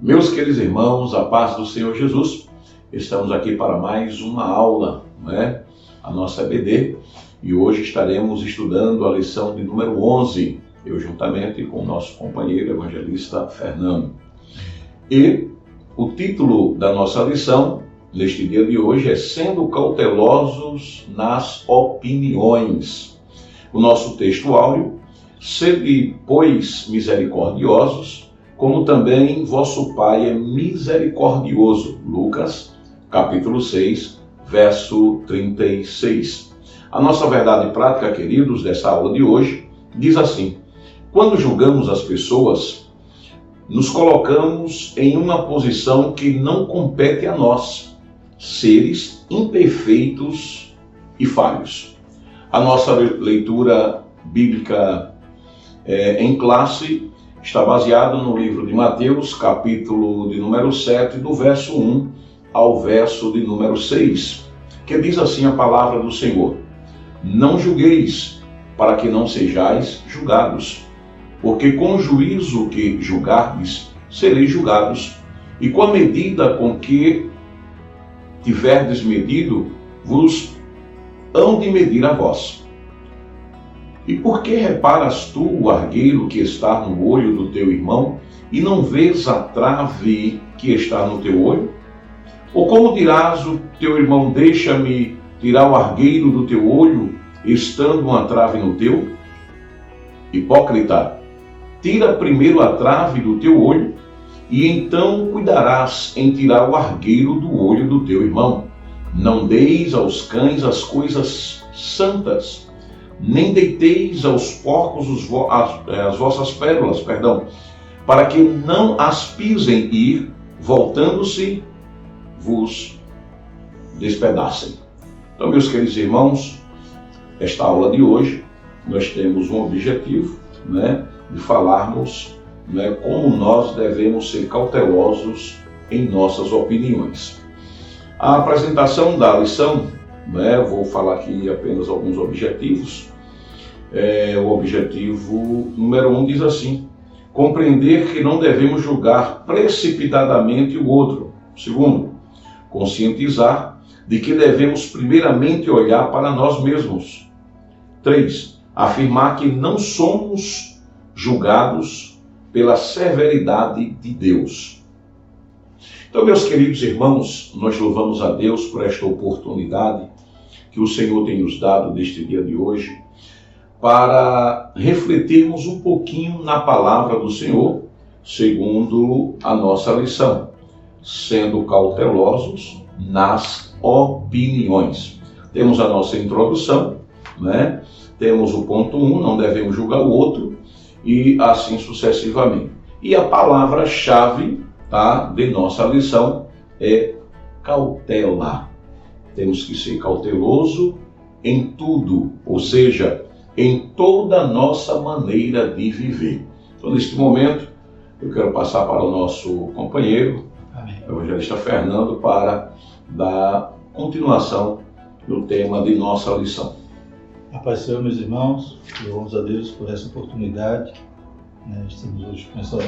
Meus queridos irmãos, a paz do Senhor Jesus, estamos aqui para mais uma aula, a nossa EBD, e hoje estaremos estudando a lição de número 11, eu juntamente com o nosso companheiro evangelista Fernando. E o título da nossa lição, neste dia de hoje, é Sendo Cautelosos nas Opiniões. O nosso texto áureo: sede, pois, misericordiosos, como também vosso Pai é misericordioso. Lucas, capítulo 6, verso 36. A nossa verdade prática, queridos, dessa aula de hoje, diz assim: quando julgamos as pessoas, nos colocamos em uma posição que não compete a nós, seres imperfeitos e falhos. A nossa leitura bíblica em classe está baseada no livro de Mateus, capítulo de número 7, do verso 1 ao verso de número 6, que diz assim a palavra do Senhor: não julgueis, para que não sejais julgados, porque com o juízo que julgardes, sereis julgados, e com a medida com que tiverdes medido, vos hão de medir a vós. E por que reparas tu o argueiro que está no olho do teu irmão, e não vês a trave que está no teu olho? Ou como dirás o teu irmão: deixa-me tirar o argueiro do teu olho, estando uma trave no teu? Hipócrita, tira primeiro a trave do teu olho, e então cuidarás em tirar o argueiro do olho do teu irmão. Não deis aos cães as coisas santas, nem deiteis aos porcos as vossas pérolas, para que não as pisem e, voltando-se, vos despedacem. Então, meus queridos irmãos, esta aula de hoje, nós temos um objetivo, de falarmos como nós devemos ser cautelosos em nossas opiniões. A apresentação da lição, vou falar aqui apenas alguns objetivos. O objetivo número 1 diz assim: compreender que não devemos julgar precipitadamente o outro. Segundo, conscientizar de que devemos primeiramente olhar para nós mesmos. 3, afirmar que não somos julgados pela severidade de Deus. Então, meus queridos irmãos, nós louvamos a Deus por esta oportunidade que o Senhor tem nos dado neste dia de hoje, para refletirmos um pouquinho na palavra do Senhor, segundo a nossa lição, sendo cautelosos nas opiniões. Temos a nossa introdução, temos o ponto 1, não devemos julgar o outro, e assim sucessivamente. E a palavra-chave de nossa lição é cautela. Temos que ser cauteloso em tudo, ou seja, em toda a nossa maneira de viver. Então, neste momento, eu quero passar para o nosso companheiro, o evangelista Fernando, para dar continuação no tema de nossa lição. A paz do Senhor, meus irmãos, louvamos a Deus por essa oportunidade. Estamos hoje com essa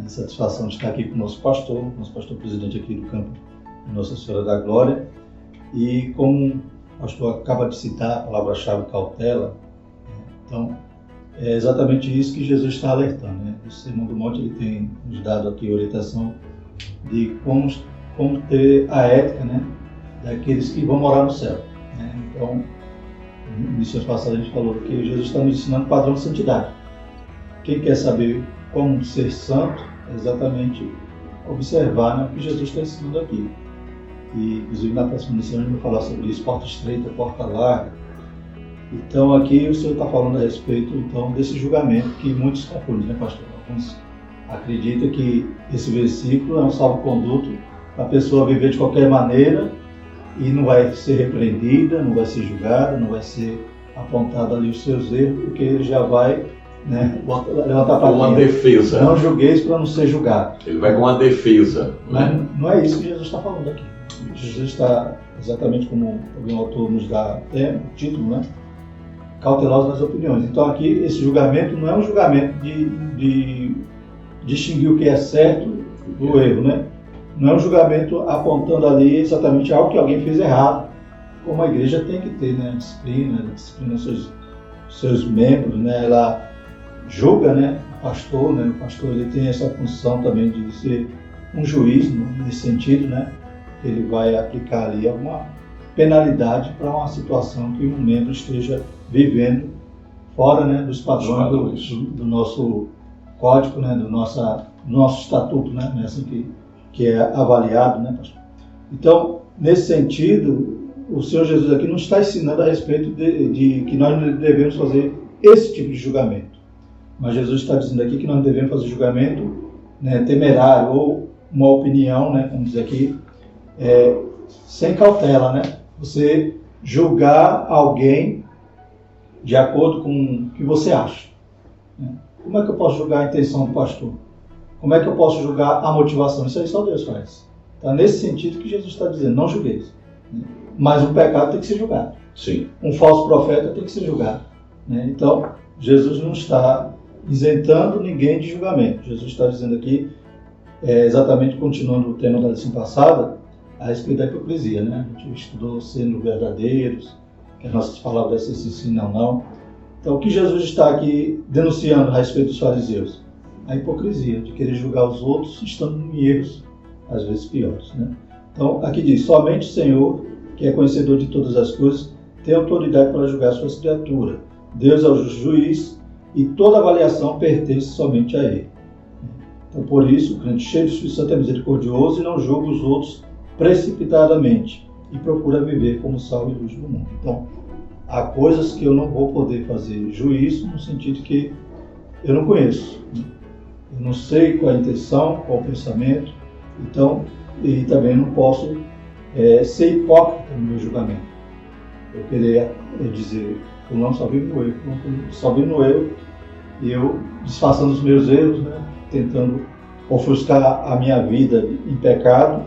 satisfação de estar aqui com o nosso pastor presidente aqui do campo de Nossa Senhora da Glória. E como o pastor acaba de citar a palavra-chave cautela, então é exatamente isso que Jesus está alertando. O Sermão do Monte ele tem nos dado aqui a orientação de como ter a ética daqueles que vão morar no céu. Então, em missões passadas a gente falou que Jesus está nos ensinando o padrão de santidade. Quem quer saber como ser santo, é exatamente observar o que Jesus está ensinando aqui. E, inclusive, na próxima lição a gente vai falar sobre isso: porta estreita, porta larga. Então, aqui o Senhor está falando a respeito, então, desse julgamento que muitos confundem, pastor? Alguns acreditam que esse versículo é um salvo-conduto para a pessoa viver de qualquer maneira e não vai ser repreendida, não vai ser julgada, não vai ser apontado ali os seus erros, porque ele já vai levantar para uma defesa. Não julgueis para não ser julgado. Ele vai com uma defesa. Mas não é isso que Jesus está falando aqui. Jesus está, exatamente como algum autor nos dá o título, cautelosos nas opiniões. Então aqui esse julgamento não é um julgamento de distinguir o que é certo do erro, né? Não é um julgamento apontando ali exatamente algo que alguém fez errado, como a igreja tem que ter, né? A disciplina seus membros, né? Ela julga, né? O pastor ele tem essa função também de ser um juiz, né? Nesse sentido, né? Ele vai aplicar ali alguma penalidade para uma situação que um membro esteja vivendo fora, né? Dos padrões do nosso código, né? Do nosso estatuto, né? Assim que é avaliado, né, pastor? Então, nesse sentido, o Senhor Jesus aqui não está ensinando a respeito de que nós devemos fazer esse tipo de julgamento. Mas Jesus está dizendo aqui que nós devemos fazer julgamento, né, temerário ou uma opinião, né, como diz aqui, sem cautela, né? Você julgar alguém de acordo com o que você acha. Né? Como é que eu posso julgar a intenção do pastor? Como é que eu posso julgar a motivação? Isso aí só Deus faz. Então, nesse sentido que Jesus está dizendo, não julgueis. Mas o pecado tem que ser julgado. Sim. Um falso profeta tem que ser julgado. Né? Então, Jesus não está isentando ninguém de julgamento. Jesus está dizendo aqui, exatamente continuando o tema da lição passada, a respeito da hipocrisia. Né? A gente estudou sendo verdadeiros, que as nossas palavras se ensinam ou não. Então, o que Jesus está aqui denunciando a respeito dos fariseus? A hipocrisia, de querer julgar os outros estando em erros, às vezes piores. Né? Então, aqui diz, somente o Senhor, que é conhecedor de todas as coisas, tem autoridade para julgar suas criaturas. Deus é o juiz e toda avaliação pertence somente a Ele. Então, por isso, o crente cheio do Espírito Santo é misericordioso e não julga os outros precipitadamente e procura viver como sal e luz do mundo. Então, há coisas que eu não vou poder fazer juízo no sentido que eu não conheço. Né? Eu não sei qual a intenção, qual o pensamento, então, e também não posso ser hipócrita no meu julgamento. Eu queria dizer, fulano só vive no erro, só vive no erro, e eu disfarçando os meus erros, né, tentando ofuscar a minha vida em pecado,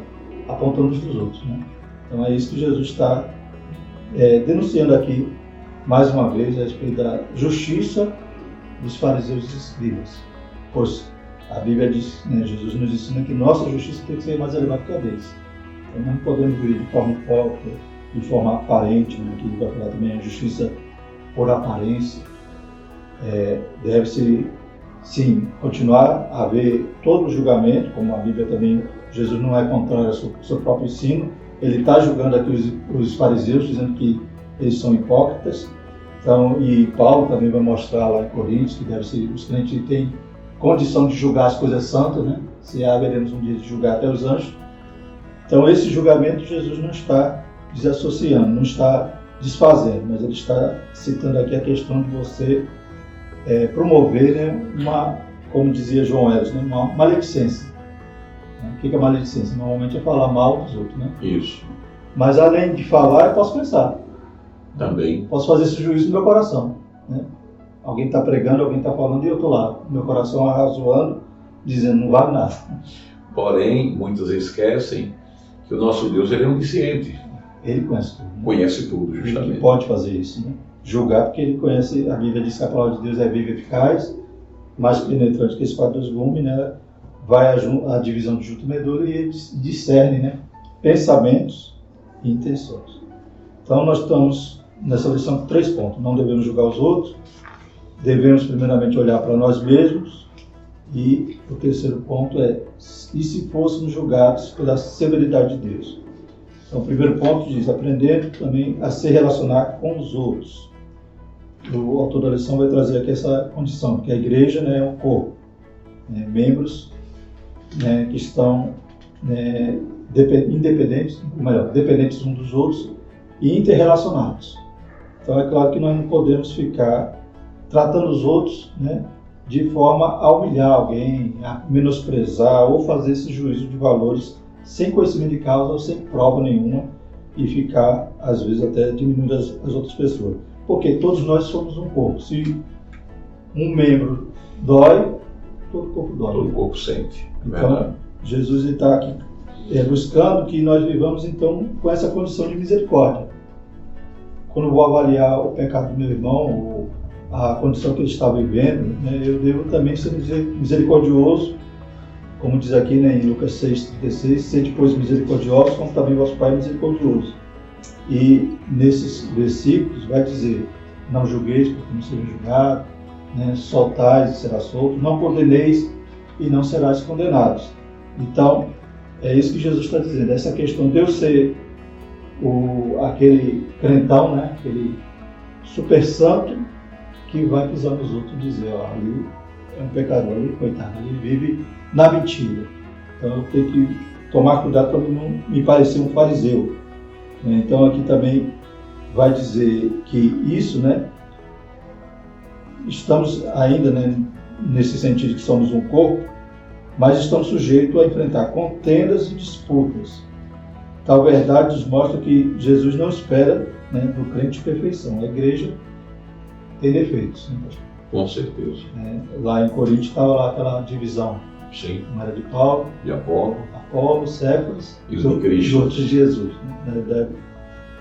apontando os dos outros. Né? Então é isso que Jesus está denunciando aqui, mais uma vez, a respeito da justiça dos fariseus e escribas. Pois a Bíblia diz, né, Jesus nos ensina que nossa justiça tem que ser mais elevada que a deles. Então não podemos viver de forma hipócrita, de forma aparente, né, que vai falar também a justiça por aparência. Deve-se, sim, continuar a haver todo o julgamento, como a Bíblia também, Jesus não é contrário ao seu próprio ensino. Ele está julgando aqui os fariseus, dizendo que eles são hipócritas. Então, e Paulo também vai mostrar lá em Coríntios que os crentes têm condição de julgar as coisas santas, né? Se haveremos um dia de julgar até os anjos. Então, esse julgamento Jesus não está desassociando, não está desfazendo, mas ele está citando aqui a questão de você promover, né, como dizia João Eros, né, uma maledicência. O que é maledicência? Normalmente é falar mal dos outros, né? Isso. Mas além de falar, eu posso pensar. Também. Posso fazer esse juízo no meu coração. Né? Alguém está pregando, alguém está falando e eu estou lá, meu coração arrazoando, dizendo não vale nada. Porém, muitos esquecem que o nosso Deus ele é onisciente. Ele conhece tudo. Né? Conhece tudo, justamente. Ele pode fazer isso, né? Julgar, porque ele conhece, a Bíblia diz que a palavra de Deus é viva e eficaz, mais penetrante que a espada dos gumes, né? Vai à divisão de justo e medula e ele discerne, né? Pensamentos e intenções. Então nós estamos nessa lição com 3 pontos. Não devemos julgar os outros, devemos primeiramente olhar para nós mesmos, e o terceiro ponto é, e se fôssemos julgados pela severidade de Deus? Então o primeiro ponto diz, aprender também a se relacionar com os outros. O autor da lição vai trazer aqui essa condição, que a igreja, né, é um corpo, né, membros, né, que estão, né, dependentes uns dos outros e interrelacionados. Então é claro que nós não podemos ficar tratando os outros, né, de forma a humilhar alguém, a menosprezar ou fazer esse juízo de valores sem conhecimento de causa ou sem prova nenhuma e ficar, às vezes, até diminuindo as outras pessoas. Porque todos nós somos um corpo. Se um membro dói, todo o corpo dói. Todo o corpo sente. Então, Jesus está aqui buscando que nós vivamos, então, com essa condição de misericórdia. Quando eu vou avaliar o pecado do meu irmão, ou a condição que ele está vivendo, né, eu devo também ser misericordioso como diz aqui, né, em Lucas 6,36, sede, pois, misericordiosos, como também vosso Pai é misericordioso. E nesses versículos vai dizer, não julgueis porque não seja julgado, né, soltais e será solto, não condeneis e não serás condenados. Então, é isso que Jesus está dizendo, essa questão de eu ser aquele crentão, né, aquele super santo que vai pisar nos outros e dizer, ó, ali é um pecador, ali, coitado, ele vive na mentira. Então eu tenho que tomar cuidado para não me parecer um fariseu. Então aqui também vai dizer que isso, né, estamos ainda, né, nesse sentido que somos um corpo, mas estamos sujeitos a enfrentar contendas e disputas. Tal verdade nos mostra que Jesus não espera, né, do crente perfeição. A igreja tem defeitos. Né? Com certeza. Lá em Corinto estava lá aquela divisão. Sim. Uma era de Paulo, de Apolo, Cefas e do Cristo. Outros de Jesus. Na verdade,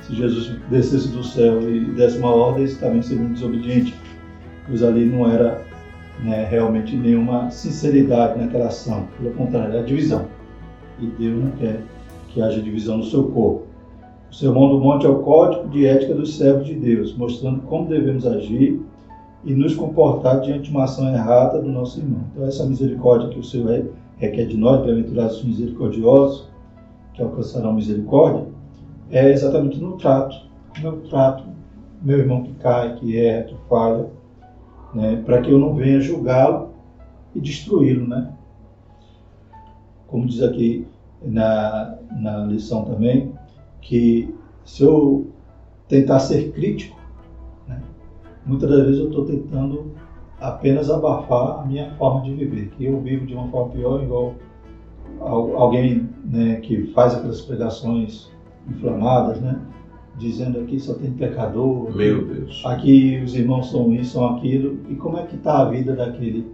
se Jesus descesse do céu e desse uma ordem, eles também seriam desobedientes. Pois ali não era, né, realmente nenhuma sinceridade naquela ação. Pelo contrário, era divisão. E Deus não quer que haja divisão no seu corpo. O Sermão do Monte é o código de ética dos servos de Deus, mostrando como devemos agir e nos comportar diante de uma ação errada do nosso irmão. Então essa misericórdia que o Senhor requer de nós, bem-aventurados os misericordiosos, que alcançarão misericórdia, é exatamente no trato. Como eu trato meu irmão que cai, que erra, que falha, né, para que eu não venha julgá-lo e destruí-lo, né? Como diz aqui na lição também, que se eu tentar ser crítico, né, muitas das vezes eu estou tentando apenas abafar a minha forma de viver, que eu vivo de uma forma pior, igual alguém, né, que faz aquelas pregações inflamadas, né, dizendo aqui só tem pecador, meu Deus, aqui os irmãos são isso, são aquilo, e como é que está a vida daquele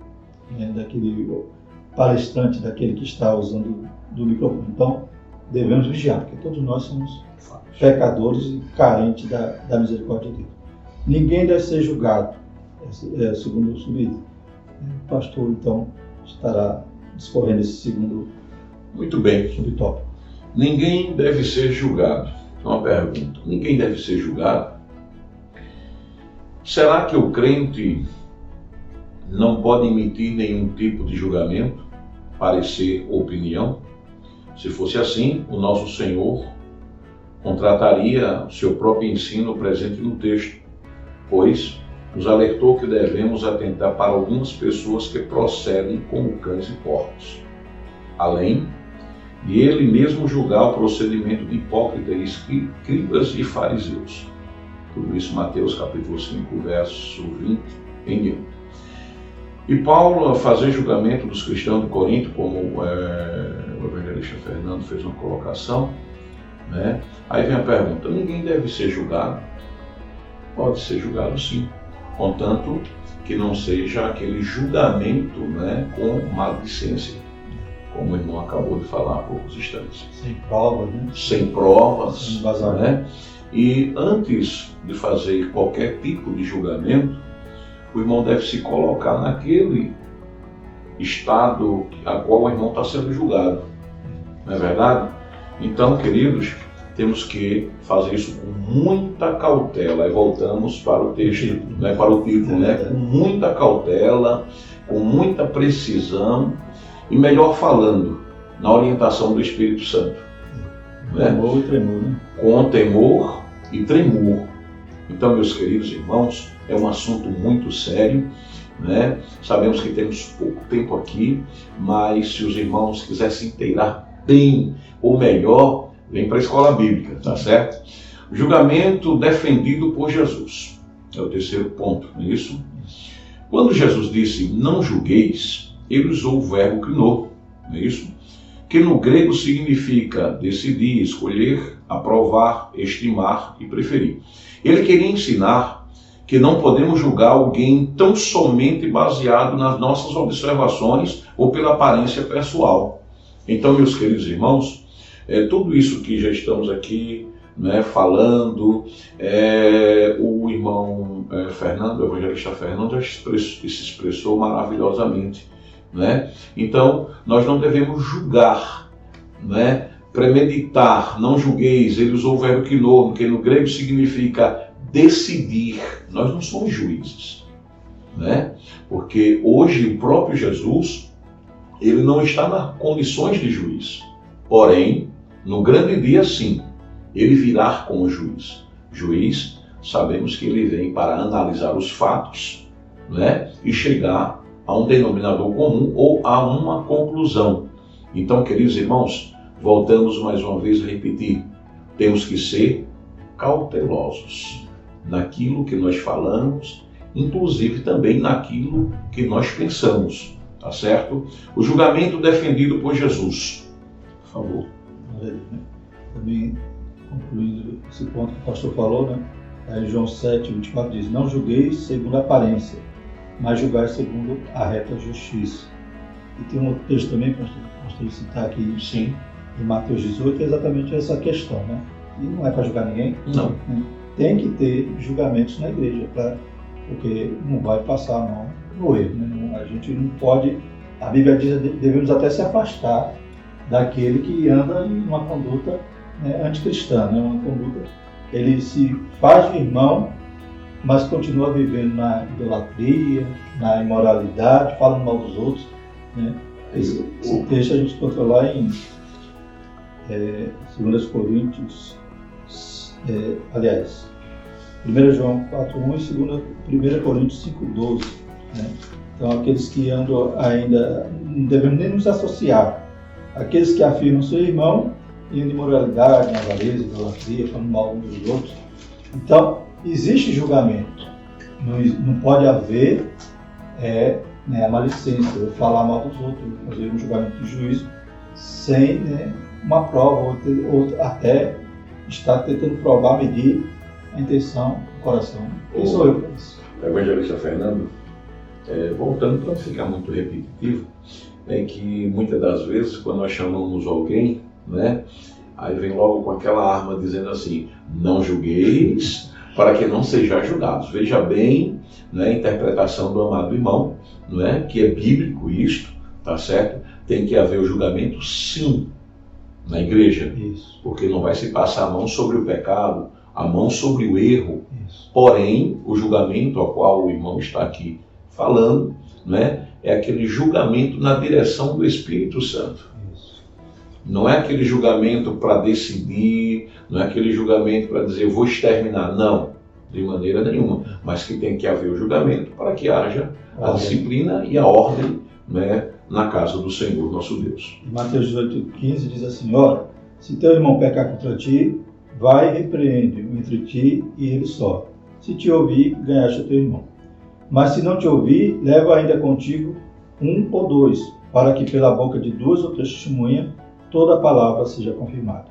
palestrante, daquele que está usando do microfone. Então, devemos vigiar, porque todos nós somos pecadores e carentes da misericórdia de Deus. Ninguém deve ser julgado, segundo o subido. O pastor, então, estará discorrendo esse segundo muito bem, subtópico. Ninguém deve ser julgado. Uma pergunta, ninguém deve ser julgado? Será que o crente não pode emitir nenhum tipo de julgamento, parecer ou opinião? Se fosse assim, o nosso Senhor contrataria seu próprio ensino presente no texto, pois nos alertou que devemos atentar para algumas pessoas que procedem como cães e porcos, além de ele mesmo julgar o procedimento de hipócritas, escribas e fariseus. Tudo isso Mateus capítulo 5, verso 20 em diante. E Paulo, a fazer julgamento dos cristãos de Corinto, como o evangelista Fernando fez uma colocação, né? Aí vem a pergunta, ninguém deve ser julgado? Pode ser julgado sim, contanto que não seja aquele julgamento, né, com maledicência, como o irmão acabou de falar há poucos instantes. Sem provas, né? Sem provas, sem vazamento, né? E antes de fazer qualquer tipo de julgamento, o irmão deve se colocar naquele estado a qual o irmão está sendo julgado. Não é verdade? Então, queridos, temos que fazer isso com muita cautela. Aí voltamos para o texto, né, para o título, né? Com muita cautela, com muita precisão e, melhor falando, na orientação do Espírito Santo. Né? Temor e tremor, né? Com temor e tremor. Então, meus queridos irmãos, é um assunto muito sério, né? Sabemos que temos pouco tempo aqui, mas se os irmãos quiserem se inteirar bem ou melhor, vem para a escola bíblica, tá certo? Julgamento defendido por Jesus. É o terceiro ponto, não é isso? Quando Jesus disse, não julgueis, ele usou o verbo krinou, não é isso? Que no grego significa decidir, escolher, aprovar, estimar e preferir. Ele queria ensinar que não podemos julgar alguém tão somente baseado nas nossas observações ou pela aparência pessoal. Então, meus queridos irmãos, tudo isso que já estamos aqui, né, falando, o irmão Fernando, o evangelista Fernando, já se expressou maravilhosamente, né? Então, nós não devemos julgar, né? Premeditar, não julgueis. Ele usou o verbo quinono, que no grego significa decidir. Nós não somos juízes, né? Porque hoje o próprio Jesus, ele não está nas condições de juiz. Porém, no grande dia, sim, ele virá como juiz. Juiz, sabemos que ele vem para analisar os fatos, né? E chegar a um denominador comum ou a uma conclusão. Então, queridos irmãos, voltamos mais uma vez a repetir, temos que ser cautelosos naquilo que nós falamos, inclusive também naquilo que nós pensamos, tá certo? O julgamento defendido por Jesus. Por favor. Também, concluindo esse ponto que o pastor falou, né? Aí João 7, 24 diz, não julgueis segundo a aparência, mas julgai segundo a reta justiça. E tem um outro texto também, pastor, gostaria de citar aqui, sim, em Mateus 18, é exatamente essa questão, né? E não é para julgar ninguém. Não. Né? Tem que ter julgamentos na igreja, porque não vai passar a mão no erro, né? A gente não pode, a Bíblia diz que devemos até se afastar daquele que anda em uma conduta, né, anticristã, né? Uma conduta, ele se faz de irmão, mas continua vivendo na idolatria, na imoralidade, falando mal dos outros, né? Esse texto a gente encontra lá em 2 Coríntios, 1 João 4:1 e 1 Coríntios 5:12, né? Então, aqueles que andam ainda, não devemos nem nos associar, aqueles que afirmam ser irmão em imoralidade, em avareza, idolatria, falando mal uns dos outros. Então, existe julgamento, não pode haver a malicência, eu falar mal dos outros, fazer um julgamento de juízo sem, né, uma prova, ou até estar tentando provar, medir a intenção do coração. Quem sou eu para isso? Evangelista Fernando, voltando para não ficar muito repetitivo, é que muitas das vezes quando nós chamamos alguém, né, aí vem logo com aquela arma dizendo assim, não julgueis para que não sejais julgados. Veja bem, né, a interpretação do amado irmão, não é, que é bíblico isto, tá certo? Tem que haver o julgamento, sim, na igreja. Isso. Porque não vai se passar a mão sobre o pecado, a mão sobre o erro. Isso. Porém, o julgamento ao qual o irmão está aqui falando, né, é aquele julgamento na direção do Espírito Santo. Isso. Não é aquele julgamento para decidir, não é aquele julgamento para dizer eu vou exterminar, não, de maneira nenhuma, mas que tem que haver o julgamento para que haja a disciplina e a ordem, né, na casa do Senhor nosso Deus. Em Mateus 18:15 diz assim, ora, se teu irmão pecar contra ti, vai e repreende-o entre ti e ele só. Se te ouvir, ganhaste o teu irmão. Mas se não te ouvir, leva ainda contigo 1 ou 2, para que pela boca de 2 ou 3 testemunhas toda a palavra seja confirmada.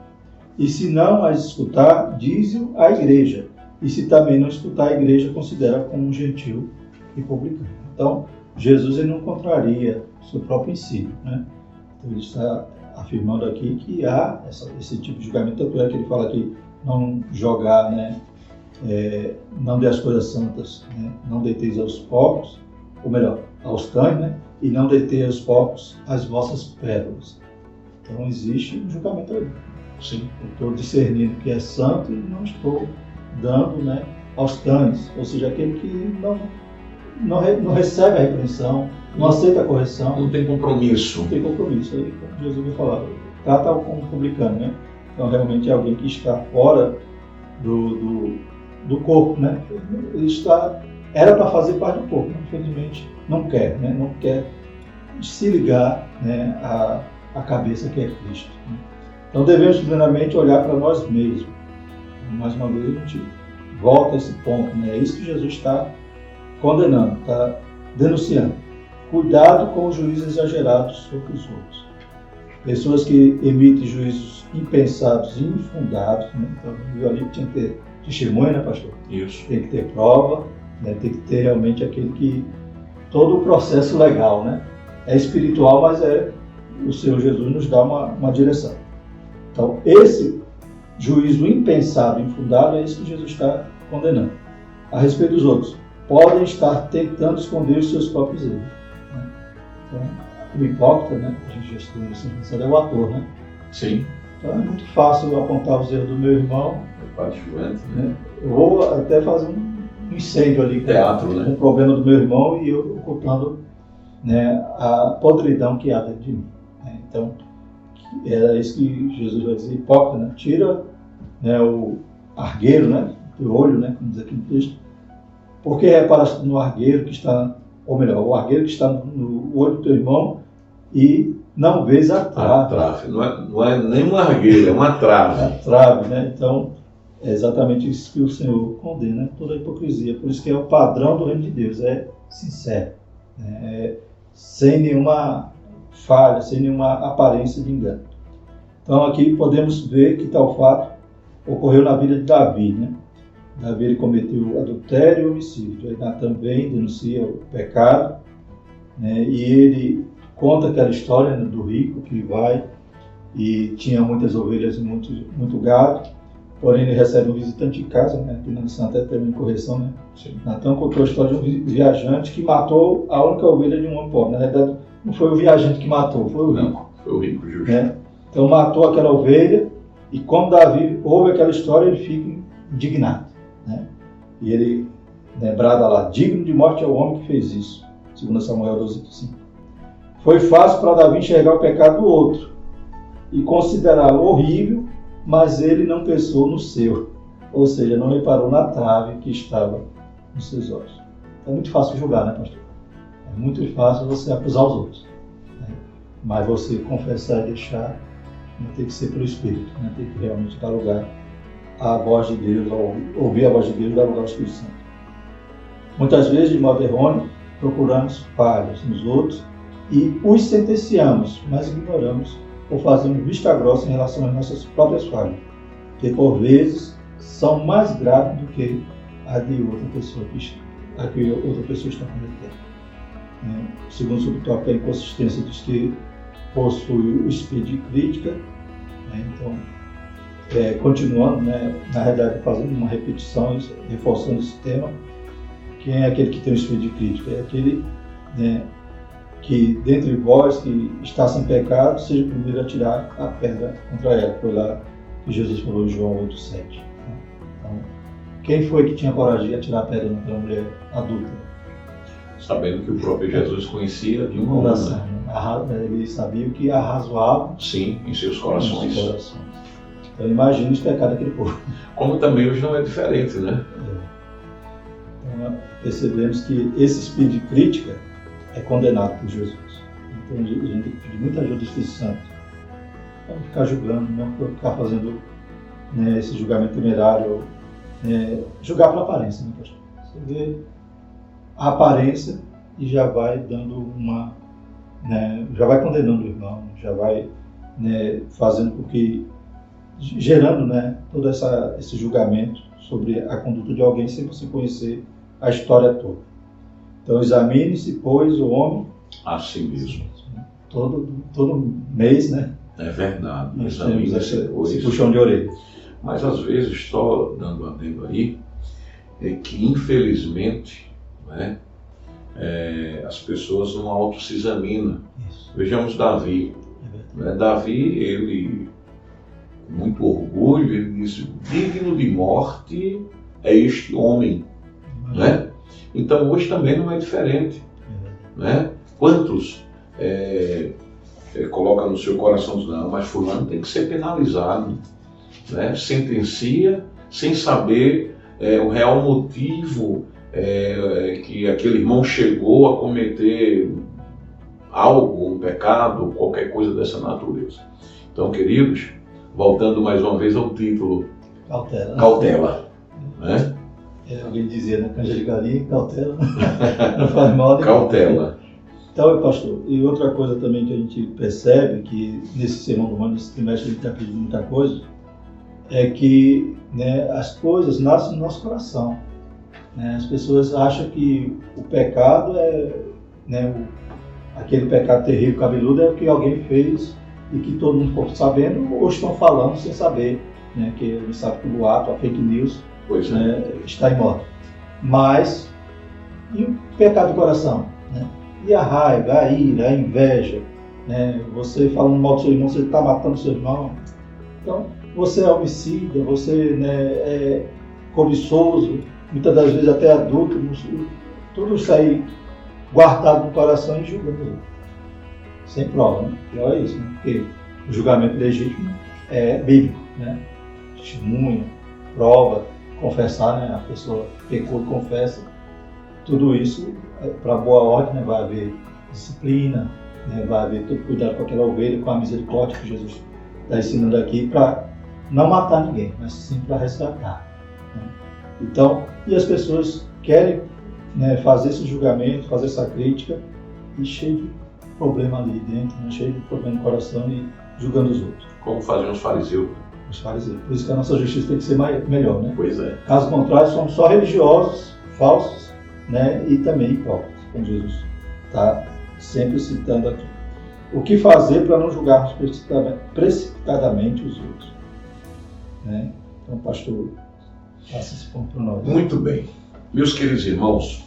E se não as escutar, dize-o à igreja. E se também não escutar, a igreja considera como um gentil e publicano. Então, Jesus ele não contraria o seu próprio ensino, né? Então, ele está afirmando aqui que há esse tipo de julgamento. Tanto é que ele fala aqui, não jogar, né? Não dê as coisas santas, né? Não deteis aos porcos, ou melhor, aos cães, né? E não deteis aos porcos as vossas pérolas. Então existe um julgamento aí. Sim. Eu estou discernindo que é santo e não estou dando, né, aos cães, ou seja, aquele que não recebe a repreensão, não aceita a correção. Não tem compromisso. Não tem compromisso. Aí, como Jesus me falava, trata como publicano, né? Então realmente é alguém que está fora do corpo, né? Ele era para fazer parte do corpo, infelizmente não quer, né? Não quer se ligar, né, à cabeça que é Cristo, né? Então devemos primeiramente olhar para nós mesmos. Mais uma vez a gente volta a esse ponto, né? É isso que Jesus está condenando, está denunciando. Cuidado com os juízos exagerados sobre os outros. Pessoas que emitem juízos impensados e infundados, né? Então, viu ali que tinha que ter testemunha, né, pastor? Isso. Tem que ter prova, né? Tem que ter realmente aquele que... todo o processo legal, né? É espiritual, mas o Senhor Jesus nos dá uma direção. Então, esse juízo impensado, infundado, é isso que Jesus está condenando. A respeito dos outros, podem estar tentando esconder os seus próprios erros, né? Então, o hipócrita, né? A gente já estudou isso, é o ator, né? Sim. Então é muito fácil apontar os erros do meu irmão, Coadjuvante, né? Ou até fazer um incêndio ali, Teatro, né? Um problema do meu irmão e eu ocultando, né, a podridão que há dentro de mim. Né? Então, era isso que Jesus vai dizer, hipócrita, né? Tira, né, o argueiro, né, do olho, né, como diz aqui no texto, porque repara no argueiro que está, ou melhor, o argueiro que está no olho do teu irmão e não vês a trave. A trave, não é nem um argueiro, é uma trave. A trave, né? Então, é exatamente isso que o Senhor condena, né? Toda a hipocrisia. Por isso que é o padrão do reino de Deus, é sincero, né? Sem nenhuma falha, sem nenhuma aparência de engano. Então aqui podemos ver que tal fato ocorreu na vida de Davi, né? Davi ele cometeu adultério e homicídio. Aí Natan também denuncia o pecado, né? E ele conta aquela história, né, do rico que vai e tinha muitas ovelhas e muito gado. Porém, ele recebe um visitante em casa, né? Aqui na lição até teve uma correção, né? Natan contou a história de um viajante que matou a única ovelha de um homem pobre. Na verdade, não foi o viajante que matou, foi o rico. Não, foi o rico, justo. Né? Então, matou aquela ovelha e quando Davi ouve aquela história, ele fica indignado. Né? E ele, né, brada lá, digno de morte é o homem que fez isso. 2 Samuel 12:5. Foi fácil para Davi enxergar o pecado do outro e considerá-lo horrível, mas ele não pensou no seu, ou seja, não reparou na trave que estava nos seus olhos. É muito fácil julgar, né, pastor? É muito fácil você acusar os outros, né? Mas você confessar e deixar, né, tem que ser pelo Espírito, né? Tem que realmente dar lugar à voz de Deus, ouvir a voz de Deus e dar lugar ao Espírito Santo. Muitas vezes, de modo errôneo, procuramos falhas nos outros e os sentenciamos, mas ignoramos ou fazemos vista grossa em relação às nossas próprias falhas, que por vezes são mais graves do que a de outra pessoa que outra pessoa está cometendo. O segundo subtópico, a inconsistência diz que possui o espírito de crítica. Então, continuando, né, na realidade fazendo uma repetição, reforçando esse tema, quem é aquele que tem o espírito de crítica? É aquele, né, que dentre vós que está sem pecado, seja o primeiro a tirar a pedra contra ela. Foi lá que Jesus falou em João 8:7. Então, quem foi que tinha coragem de atirar a pedra naquela mulher adulta? Sabendo que o próprio Jesus conhecia de uma coração, né? Ele sabia o que arrazoava, sim, em seus corações. Então imagine os pecados daquele povo. Como também hoje não é diferente, né? Então percebemos que esse espírito de crítica é condenado por Jesus. Então a gente tem que pedir muita ajuda do Espírito Santo para não ficar julgando, não ficar fazendo, né, esse julgamento temerário, julgar pela aparência, né, pastor? Você vê a aparência e já vai dando uma, né, já vai condenando o irmão, já vai, né, fazendo com que, gerando, né, todo esse julgamento sobre a conduta de alguém sem você conhecer a história toda. Então examine-se, pois, o homem a si mesmo. Todo mês, né? É verdade. Nós temos esse puxão de orelha. Mas às vezes, estou dando adendo aí, é que infelizmente, né, as pessoas não auto se examinam. Vejamos Davi. Davi, ele, com muito orgulho, ele disse: digno de morte é este homem. Né? Então hoje também não é diferente. Né? Quantos coloca no seu coração, não, mas fulano tem que ser penalizado, né? Sentencia sem saber o real motivo que aquele irmão chegou a cometer algo, um pecado, qualquer coisa dessa natureza. Então, queridos, voltando mais uma vez ao título, cautela, né? Alguém dizia, né? Canja de galinha, cautela, não faz mal. Cautela. Então, pastor, e outra coisa também que a gente percebe, que nesse sermão do ano, nesse trimestre, a gente está pedindo muita coisa, é que, né, as coisas nascem no nosso coração. Né? As pessoas acham que o pecado aquele pecado terrível, cabeludo, é o que alguém fez e que todo mundo ficou sabendo ou estão falando sem saber, né? Que a gente sabe que o boato, a fake news, está em moda. Mas, e o pecado do coração? Né? E a raiva, a ira, a inveja, né? Você falando mal do seu irmão, você está matando seu irmão. Então, você é homicida, você, né, é cobiçoso, muitas das vezes até adulto, tudo isso aí guardado no coração e julgando. Sem prova, né? Pior é isso, né? Porque o julgamento legítimo é bíblico, né? Testemunha, prova, confessar, né? A pessoa pecou e confessa. Tudo isso, para boa ordem, né? Vai haver disciplina, né? Vai haver todo cuidado com aquela ovelha, com a misericórdia que Jesus está ensinando aqui, para não matar ninguém, mas sim para resgatar. Né? Então, e as pessoas querem, né, fazer esse julgamento, fazer essa crítica, e cheio de problema ali dentro, né? Cheio de problema no coração e julgando os outros. Como faziam os fariseus. Os fariseus. Por isso que a nossa justiça tem que ser melhor, né? Pois é. Caso contrário, somos só religiosos, falsos, né? E também hipócritas, como Jesus está sempre citando aqui. O que fazer para não julgarmos precipitadamente os outros? Né? Então, pastor, faça esse ponto para nós. Muito bem. Meus queridos irmãos,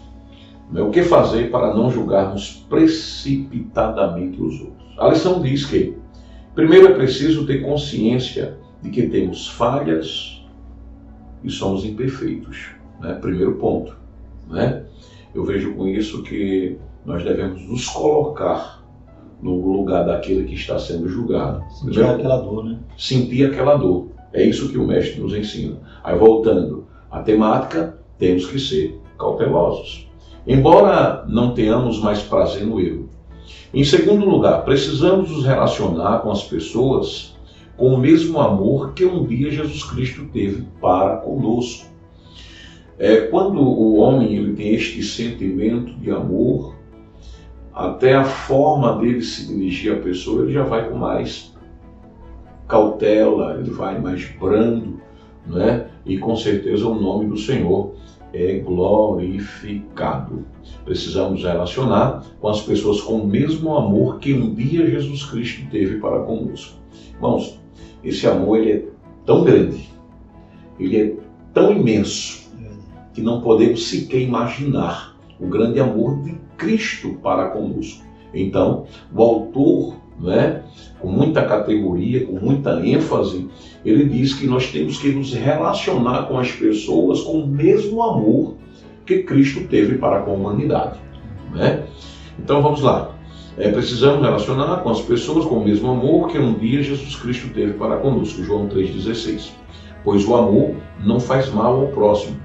o que fazer para não julgarmos precipitadamente os outros? A lição diz que, primeiro, é preciso ter consciência de que temos falhas e somos imperfeitos. Né? Primeiro ponto. Né? Eu vejo com isso que nós devemos nos colocar no lugar daquele que está sendo julgado. Sentir aquela dor, né? Sentir aquela dor. É isso que o mestre nos ensina. Aí, voltando à temática, temos que ser cautelosos. Embora não tenhamos mais prazer no erro. Em segundo lugar, precisamos nos relacionar com as pessoas com o mesmo amor que um dia Jesus Cristo teve para conosco. Quando o homem ele tem este sentimento de amor, até a forma dele se dirigir à pessoa, ele já vai com mais cautela, ele vai mais brando, né? E com certeza o nome do Senhor é glorificado. Precisamos relacionar com as pessoas com o mesmo amor que um dia Jesus Cristo teve para conosco. Irmãos, esse amor ele é tão grande, ele é tão imenso, que não podemos sequer imaginar o grande amor de Cristo para conosco. Então, o autor, né, com muita categoria, com muita ênfase, ele diz que nós temos que nos relacionar com as pessoas com o mesmo amor que Cristo teve para com a humanidade. Né? Então vamos lá. Precisamos relacionar com as pessoas com o mesmo amor que um dia Jesus Cristo teve para conosco. João 3,16. Pois o amor não faz mal ao próximo.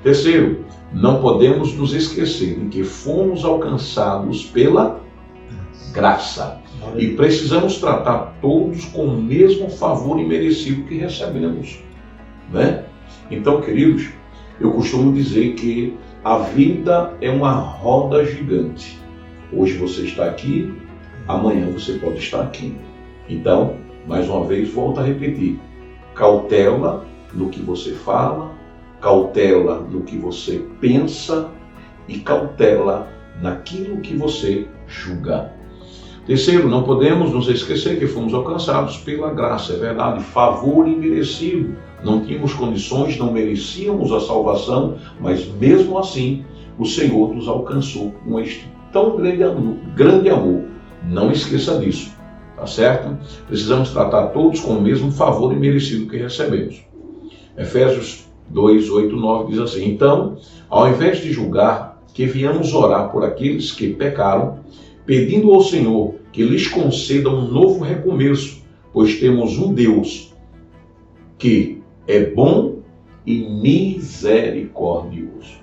Terceiro, não podemos nos esquecer de que fomos alcançados pela graça. E precisamos tratar todos com o mesmo favor imerecido que recebemos. Né? Então, queridos, eu costumo dizer que a vida é uma roda gigante. Hoje você está aqui, amanhã você pode estar aqui. Então, mais uma vez, volto a repetir. Cautela no que você fala, cautela no que você pensa e cautela naquilo que você julga. Terceiro, não podemos nos esquecer que fomos alcançados pela graça, é verdade, favor imerecido. Não tínhamos condições, não merecíamos a salvação, mas mesmo assim o Senhor nos alcançou com este tão grande amor. Não esqueça disso, tá certo? Precisamos tratar todos com o mesmo favor imerecido que recebemos. Efésios 2, 8, 9 diz assim: então, ao invés de julgar, que viemos orar por aqueles que pecaram, pedindo ao Senhor que lhes conceda um novo recomeço, pois temos um Deus que é bom e misericordioso.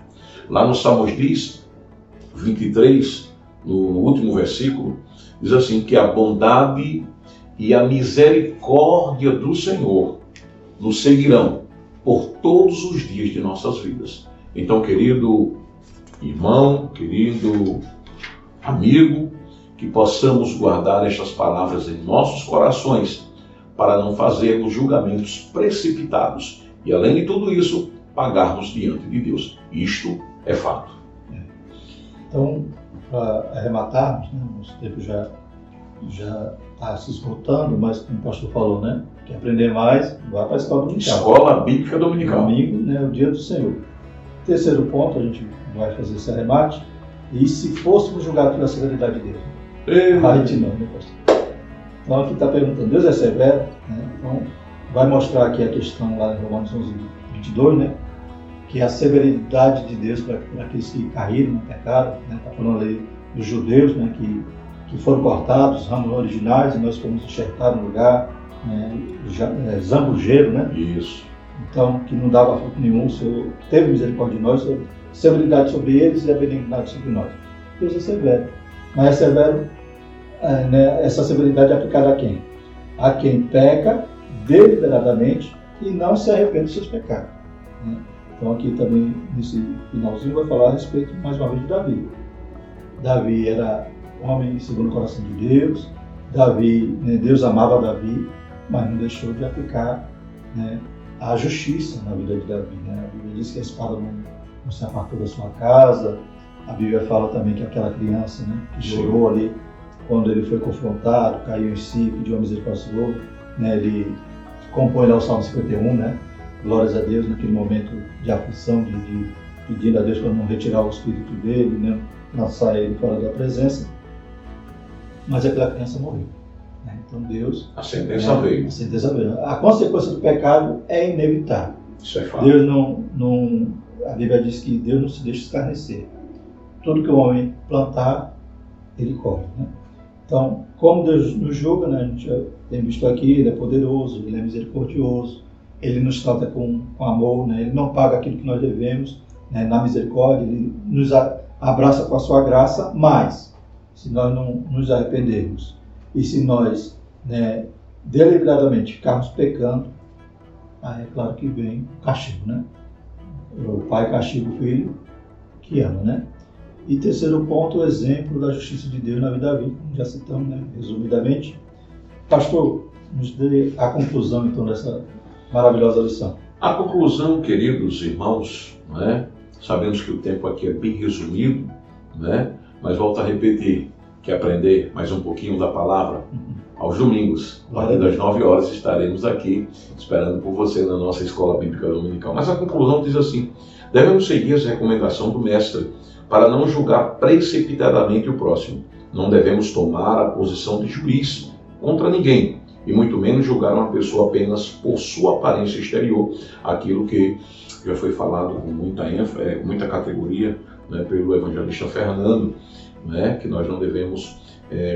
Lá no Salmos diz, 23, no último versículo, diz assim, que a bondade e a misericórdia do Senhor nos seguirão por todos os dias de nossas vidas. Então, querido irmão, querido amigo, que possamos guardar estas palavras em nossos corações para não fazermos julgamentos precipitados e, além de tudo isso, pagarmos diante de Deus. Isto é fato. Então, para arrematarmos, né, nosso tempo já está se esgotando, mas como o pastor falou, né, quer aprender mais, vá para a escola dominical. Escola Bíblica Dominical. Domingo, né, o dia do Senhor. Terceiro ponto, a gente vai fazer esse arremate, E se fôssemos julgados pela severidade de Deus? A gente não, né, pastor? Então aqui está perguntando, Deus é severo? Né? Então vai mostrar aqui a questão lá em Romanos 11, 22, né? Que a severidade de Deus para aqueles que caíram no pecado, né? Está falando ali dos judeus, né? Que foram cortados, os ramos originais, e nós fomos enxertados no lugar, né? Zambujeiro, né? Isso. Então, que não dava fruto nenhum, o Senhor teve misericórdia de nós, severidade sobre eles e a benignidade sobre nós. Deus é severo. Mas é severo, né? Essa severidade é aplicada a quem? A quem peca deliberadamente e não se arrepende dos seus pecados. Né? Então aqui também, nesse finalzinho, vai falar a respeito, mais uma vez, de Davi. Davi era homem segundo o coração de Deus. Davi, né, Deus amava Davi, mas não deixou de aplicar, né, a justiça na vida de Davi. Né? A Bíblia diz que a espada não se apartou da sua casa. A Bíblia fala também que aquela criança, né, que chorou ali, quando ele foi confrontado, caiu em si, pediu a misericórdia do Senhor, né, ele compõe lá o Salmo 51, né? Glórias a Deus naquele momento de aflição, de pedindo a Deus para não retirar o espírito dele, né? Lançar ele fora da presença. Mas aquela criança morreu. Né? Então Deus... A sentença veio. A sentença veio. A consequência do pecado é inevitável. Isso é fato. Deus não... A Bíblia diz que Deus não se deixa escarnecer. Tudo que o homem plantar, ele colhe. Né? Então, como Deus nos julga, né? A gente já tem visto aqui, Ele é poderoso, Ele é misericordioso, Ele nos trata com amor, né? Ele não paga aquilo que nós devemos, né? Na misericórdia, Ele nos abraça com a sua graça, mas se nós não nos arrependermos e se nós, né, deliberadamente ficarmos pecando, aí é claro que vem o castigo, né? O pai castiga o filho que ama, né? E terceiro ponto, o exemplo da justiça de Deus na vida da vida, como já citamos, né, resumidamente. Pastor, nos dê a conclusão, então, dessa maravilhosa lição. A conclusão, queridos irmãos, né, sabemos que o tempo aqui é bem resumido, né, mas volto a repetir, que aprender mais um pouquinho da palavra, aos domingos, a partir das 9 horas, estaremos aqui esperando por você na nossa Escola Bíblica Dominical. Mas a conclusão diz assim: devemos seguir as recomendações do Mestre para não julgar precipitadamente o próximo. Não devemos tomar a posição de juiz contra ninguém, e muito menos julgar uma pessoa apenas por sua aparência exterior, aquilo que já foi falado com muita ênfase, muita categoria, né, pelo evangelista Fernando, né, que nós não devemos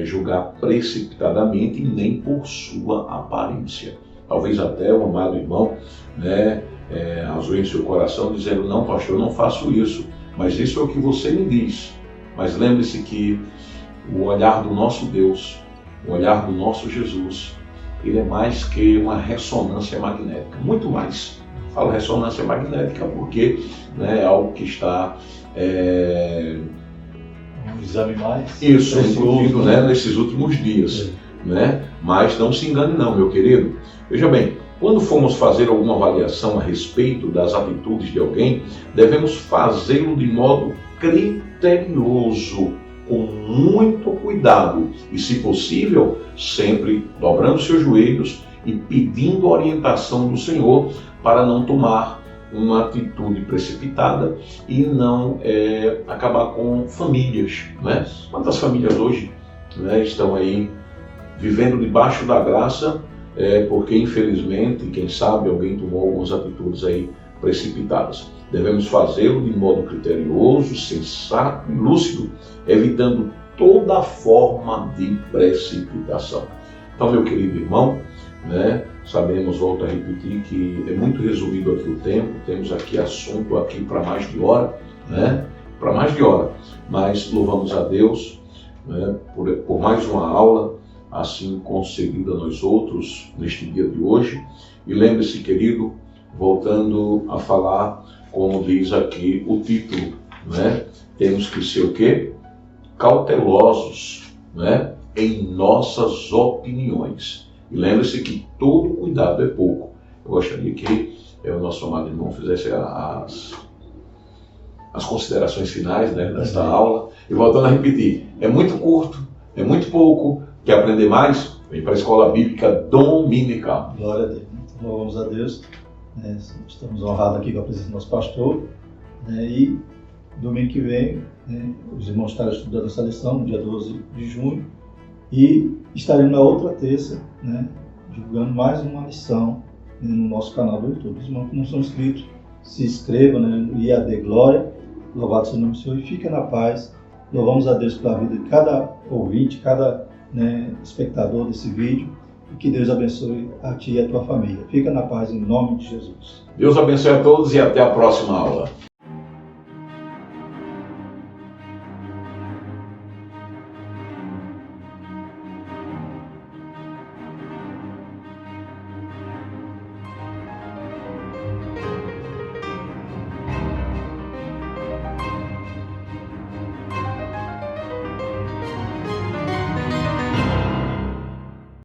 julgar precipitadamente e nem por sua aparência. Talvez até o amado irmão, né, azul em seu coração, dizendo: não, pastor, eu não faço isso, mas isso é o que você me diz. Mas lembre-se que o olhar do nosso Deus, o olhar do nosso Jesus, ele é mais que uma ressonância magnética, muito mais. Falo ressonância magnética porque, né, é algo que está... Um exame mais isso, incluído, né, nesses últimos dias. Né? Mas não se engane não, meu querido. Veja bem, quando formos fazer alguma avaliação a respeito das atitudes de alguém, devemos fazê-lo de modo criterioso, com muito cuidado e, se possível, sempre dobrando seus joelhos e pedindo orientação do Senhor para não tomar uma atitude precipitada e não acabar com famílias. Né? Quantas famílias hoje, né, estão aí vivendo debaixo da graça, porque infelizmente, quem sabe, alguém tomou algumas atitudes aí precipitadas. Devemos fazê-lo de modo criterioso, sensato e lúcido, evitando toda forma de precipitação. Então, meu querido irmão, né, sabemos, volto a repetir, que é muito resumido aqui o tempo, temos aqui assunto aqui para mais de hora, né, para mais de hora, mas louvamos a Deus, né, por mais uma aula assim concedida a nós outros neste dia de hoje. E lembre-se, querido, voltando a falar, como diz aqui o título, né, temos que ser o quê? Cautelosos, né, em nossas opiniões. E lembre-se que todo cuidado é pouco. Eu gostaria que o nosso amado irmão fizesse as considerações finais, né, desta aula. E voltando a repetir, é muito curto, é muito pouco. Quer aprender mais? Vem para a Escola Bíblica Dominical. Glória a Deus. Então, louvamos a Deus. Estamos honrados aqui com a presença do nosso pastor. E domingo que vem, né, os irmãos estarão estudando essa lição, no dia 12 de junho, e estaremos na outra terça, né, divulgando mais uma lição, né, no nosso canal do YouTube. Os irmãos que não são inscritos, se inscrevam, né, no IAD Glória, louvado seja o nome do Senhor, e fiquem na paz. Louvamos a Deus pela vida de cada ouvinte, cada, né, espectador desse vídeo, e que Deus abençoe a ti e a tua família. Fica na paz em nome de Jesus. Deus abençoe a todos e até a próxima aula.